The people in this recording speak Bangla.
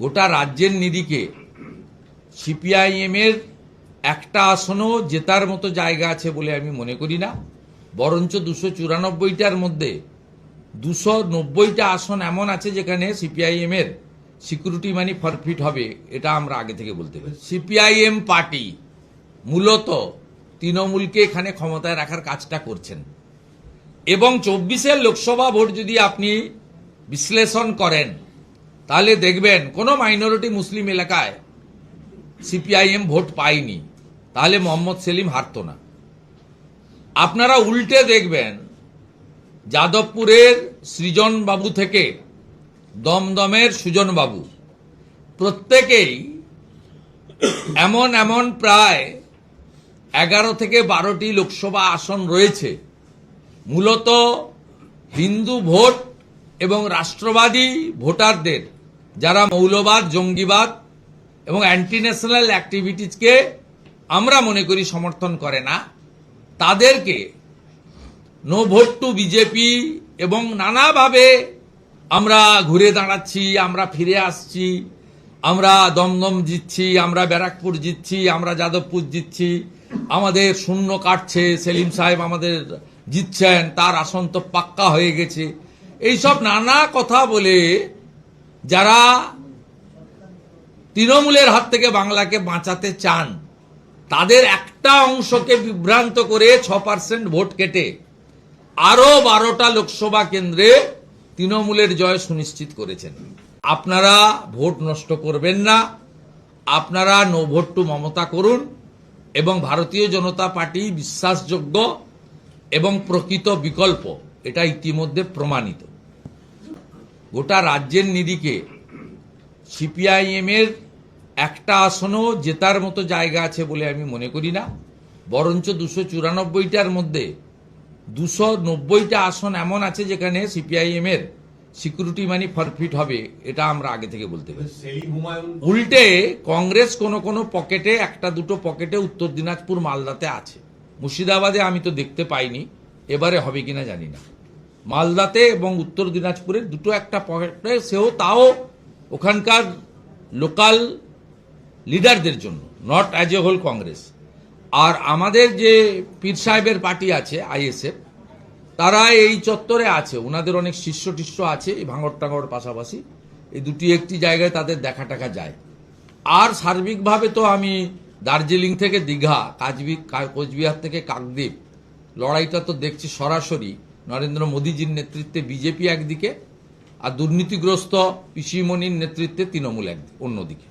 গোটা রাজ্যের নিরিখে সিপিআইএম এর একটা আসনও জেতার মতো জায়গা আছে বলে আমি মনে করি না। বরঞ্চ 294টার মধ্যে 290টা আসন এমন আছে যেখানে সিপিআইএম এর সিকিউরিটি মানি ফরফিট হবে, এটা আমরা আগে থেকে বলতে পারি। সিপিআইএম পার্টি মূলত তৃণমূলকে এখানে ক্ষমতায় রাখার কাজটা করছেন এবং 24-এর লোকসভা ভোট যদি আপনি বিশ্লেষণ করেন তাহলে দেখবেন কোনো মাইনরিটি মুসলিম এলাকায় সিপিআইএম ভোট পায়নি, তাহলে মোহাম্মদ সেলিম হারতো না। আপনারা উল্টে দেখবেন যাদবপুরের সৃজন বাবু থেকে দমদমের সুজন বাবু প্রত্যেকেই এমন প্রায় 11 থেকে 12টি লোকসভা আসন রয়েছে মূলত হিন্দু ভোট এবং রাষ্ট্রবাদী ভোটারদের যারা মৌলবাদ, জঙ্গিবাদ এবং অ্যান্টি ন্যাশনাল অ্যাক্টিভিটিজকে আমরা মনে করি সমর্থন করে না, তাদেরকে নো ভোট টু বিজেপি এবং নানাভাবে আমরা ঘুরে দাঁড়াচ্ছি, আমরা ফিরে আসছি, আমরা দমদম জিতছি, আমরা ব্যারাকপুর জিতছি, আমরা যাদবপুর জিতছি, আমাদের শূন্য কাটছে, সেলিম সাহেব আমাদের জিতছেন, তার আসন তো পাক্কা হয়ে গেছে, এইসব নানা কথা বলে যারা তৃণমূলের হাত থেকে বাংলাকে বাঁচাতে চান তাদের একটা অংশকে বিভ্রান্ত করে 6% ভোট কেটে আরো 12টা লোকসভা কেন্দ্রে তৃণমূলের জয় সুনিশ্চিত করেছেন। আপনারা ভোট নষ্ট করবেন না, আপনারা নো ভোট টু মমতা করুন এবং ভারতীয় জনতা পার্টি বিশ্বাসযোগ্য এবং প্রকৃত বিকল্প, এটা ইতিমধ্যে প্রমাণিত। গোটা রাজ্যের নিরিখে সিপিআইএম এর একটা আসনও জেতার মতো জায়গা আছে বলে আমি মনে করি না। বরঞ্চ 294টার মধ্যে 290টা আসন এমন আছে যেখানে সিপিআইএম এর সিকিউরিটি মানি ফরফিট হবে, এটা আমরা আগে থেকে বলতে পারি। উল্টে কংগ্রেস কোনো পকেটে, একটা দুটো পকেটে উত্তর দিনাজপুর, মালদাতে আছে। মুর্শিদাবাদে আমি তো দেখতে পাইনি, এবারে হবে কিনা জানি না। মালদাতে এবং উত্তর দিনাজপুরের দুটো একটা পকেটে, তাও ওখানকার লোকাল লিডারদের জন্য, not as a whole Congress. আর আমাদের যে পীর সাহেবের পার্টি আছে আইএসএফ, তারা এই চত্বরে আছে, ওনাদের অনেক শিষ্য টিষ্য আছে এই ভাঙড় টাঙড় পাশাপাশি, এই দুটি একটি জায়গায় তাদের দেখা টাকা যায়। আর সার্বিকভাবে তো আমি দার্জিলিং থেকে দীঘা, কোচবিহার থেকে কাকদ্বীপ, লড়াইটা তো দেখছি সরাসরি নরেন্দ্র মোদীজির নেতৃত্বে বিজেপি একদিকে আর দুর্নীতিগ্রস্ত পিসিমণির নেতৃত্বে তৃণমূল অন্যদিকে।